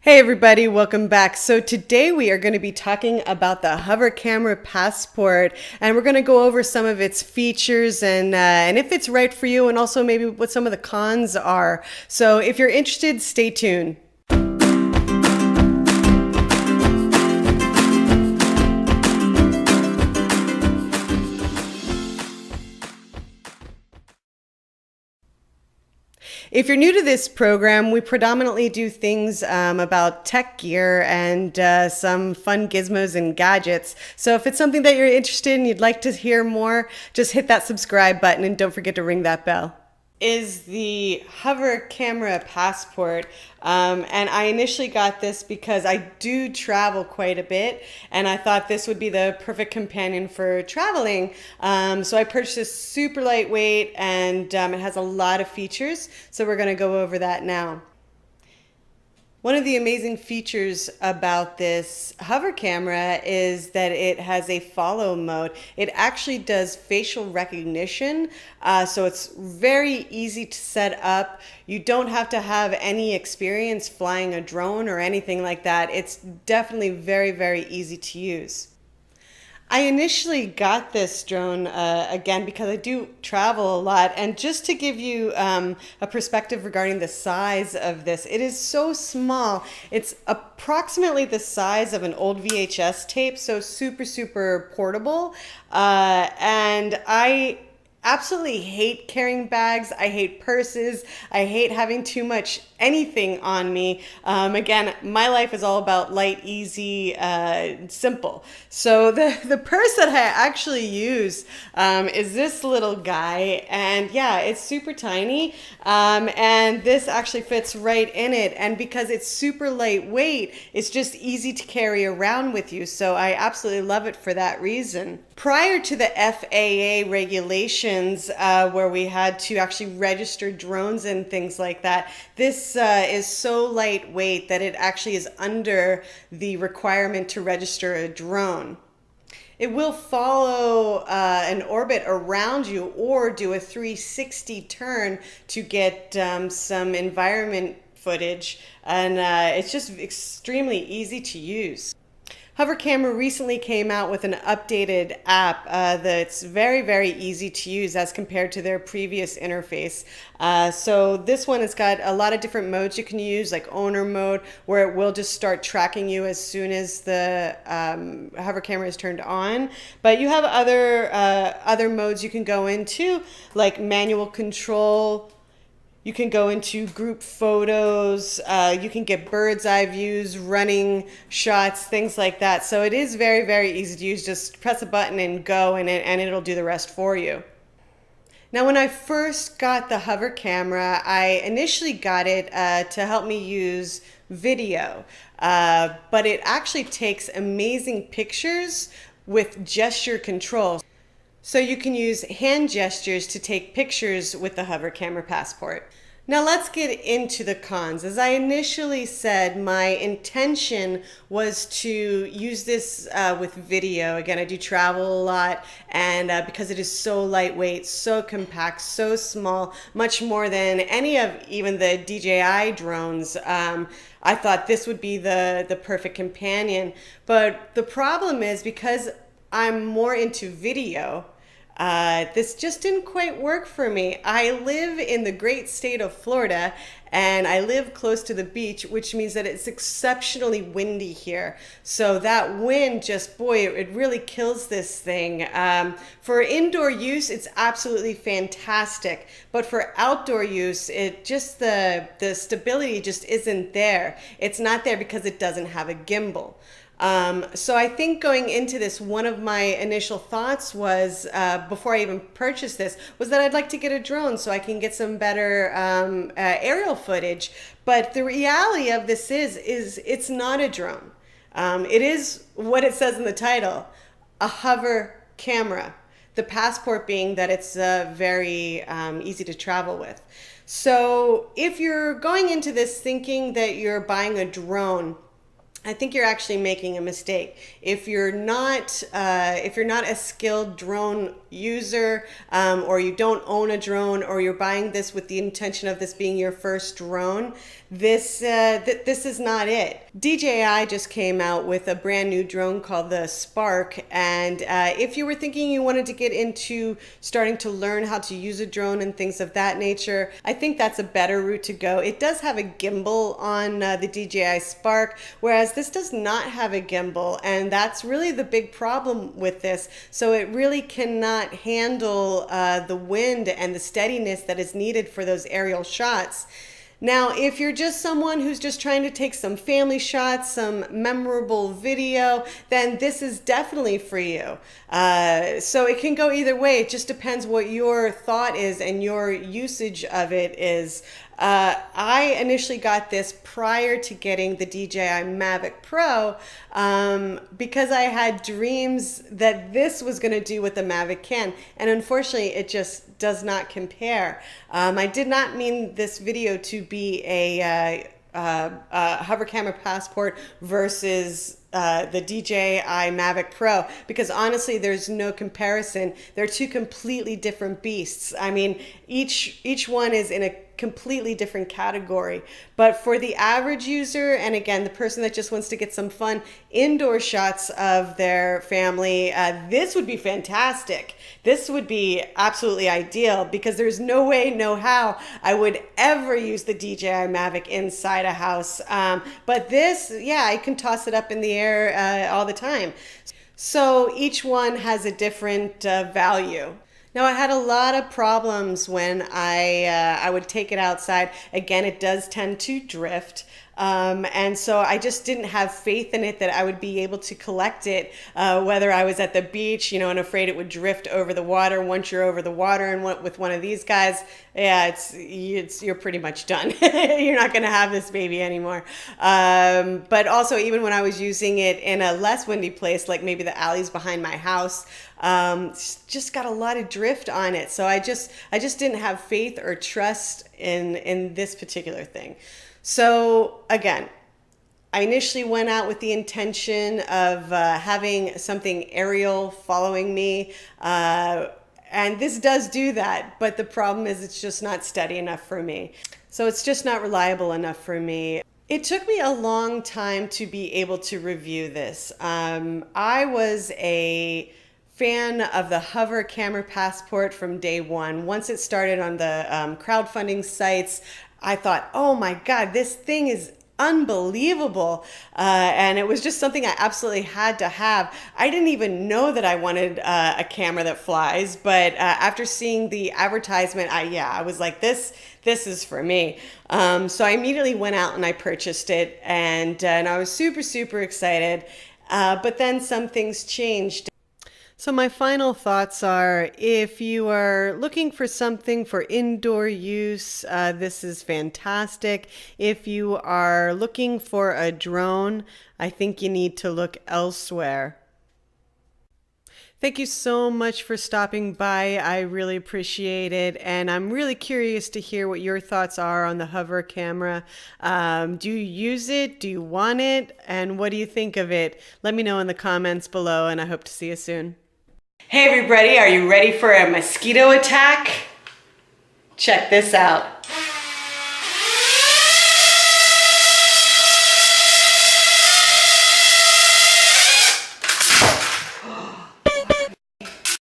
Hey everybody, welcome back. So today we are going to be talking about the Hover Camera Passport, and we're going to go over some of its features and if it's right for you, and also maybe what some of the cons are. So if you're interested, stay tuned. If you're new to this program, we predominantly do things about tech gear and some fun gizmos and gadgets. So if it's something that you're interested in, you'd like to hear more, just hit that subscribe button and don't forget to ring that bell. Is the Hover Camera Passport. And I initially got this because I do travel quite a bit, and I thought this would be the perfect companion for traveling. So I purchased this super lightweight, and it has a lot of features. So we're going to go over that now. One of the amazing features about this hover camera is that it has a follow mode. It actually does facial recognition, so it's very easy to set up. You don't have to have any experience flying a drone or anything like that. It's definitely very, very easy to use. I initially got this drone again because I do travel a lot, and just to give you a perspective regarding the size of this, it is so small. It's approximately the size of an old VHS tape, so super, super portable. And I absolutely hate carrying bags. I hate purses. I hate having too much anything on me. Again, my life is all about light, easy, simple. So the purse that I actually use is this little guy, and yeah, it's super tiny, and this actually fits right in it. And because it's super lightweight, it's just easy to carry around with you. So I absolutely love it for that reason. Prior to the FAA regulations, where we had to actually register drones and things like that, this is so lightweight that it actually is under the requirement to register a drone. It will follow an orbit around you or do a 360 turn to get some environment footage, and it's just extremely easy to use. Hover Camera recently came out with an updated app that's very, very easy to use as compared to their previous interface. So this one has got a lot of different modes you can use, like owner mode, where it will just start tracking you as soon as the hover camera is turned on. But you have other modes you can go into, like manual control. You can go into group photos, you can get bird's eye views, running shots, things like that. So it is very, very easy to use. Just press a button and go, and it'll do the rest for you. Now, when I first got the hover camera, I initially got it to help me use video, but it actually takes amazing pictures with gesture control. So you can use hand gestures to take pictures with the Hover Camera Passport. Now let's get into the cons. As I initially said, my intention was to use this with video. Again, I do travel a lot, and because it is so lightweight, so compact, so small, much more than any of even the DJI drones, I thought this would be the perfect companion. But the problem is, because I'm more into video, this just didn't quite work for me. I live in the great state of Florida, and I live close to the beach, which means that it's exceptionally windy here. So that wind just, boy, it really kills this thing. For indoor use, it's absolutely fantastic. But for outdoor use, it just, the stability just isn't there. It's not there because it doesn't have a gimbal. So I think going into this, one of my initial thoughts was, before I even purchased this, was that I'd like to get a drone so I can get some better aerial footage. But the reality of this is it's not a drone. It is what it says in the title, a hover camera. The passport being that it's very easy to travel with. So if you're going into this thinking that you're buying a drone, I think you're actually making a mistake. If you're not a skilled drone user, or you don't own a drone, or you're buying this with the intention of this being your first drone, this is not it. DJI just came out with a brand new drone called the Spark, and if you were thinking you wanted to get into starting to learn how to use a drone and things of that nature, I think that's a better route to go. It does have a gimbal on the DJI Spark, whereas this does not have a gimbal, and that's really the big problem with this. So it really cannot handle the wind and the steadiness that is needed for those aerial shots. Now, if you're just someone who's just trying to take some family shots, some memorable video, then this is definitely for you. So it can go either way. It just depends what your thought is and your usage of it is. I initially got this prior to getting the DJI Mavic Pro because I had dreams that this was going to do what the Mavic can, and unfortunately it just does not compare. I did not mean this video to be a hover camera passport versus the DJI Mavic Pro, because honestly there's no comparison. They're two completely different beasts. I mean, each one is in a completely different category. But for the average user, and again, the person that just wants to get some fun indoor shots of their family, this would be fantastic. This would be absolutely ideal, because there's no way, no how I would ever use the DJI Mavic inside a house. But this, yeah, I can toss it up in the air all the time. So each one has a different value. Now, I had a lot of problems when I would take it outside. Again, it does tend to drift. And so I just didn't have faith in it that I would be able to collect it, whether I was at the beach, and afraid it would drift over the water. Once you're over the water and with one of these guys, yeah, you're pretty much done. You're not going to have this baby anymore. But also, even when I was using it in a less windy place, like maybe the alleys behind my house, just got a lot of drift on it. So I just didn't have faith or trust in this particular thing. So again, I initially went out with the intention of having something aerial following me, and this does do that, but the problem is it's just not steady enough for me. So it's just not reliable enough for me. It took me a long time to be able to review this. I was a fan of the hover camera passport from day one. Once it started on the crowdfunding sites, I thought, oh my God, this thing is unbelievable. And it was just something I absolutely had to have. I didn't even know that I wanted a camera that flies, but after seeing the advertisement, I was like, this is for me. So I immediately went out and I purchased it, and I was super, super excited. But then some things changed. So my final thoughts are, if you are looking for something for indoor use, this is fantastic. If you are looking for a drone, I think you need to look elsewhere. Thank you so much for stopping by. I really appreciate it. And I'm really curious to hear what your thoughts are on the hover camera. Do you use it? Do you want it? And what do you think of it? Let me know in the comments below, and I hope to see you soon. Hey everybody, are you ready for a mosquito attack? Check this out.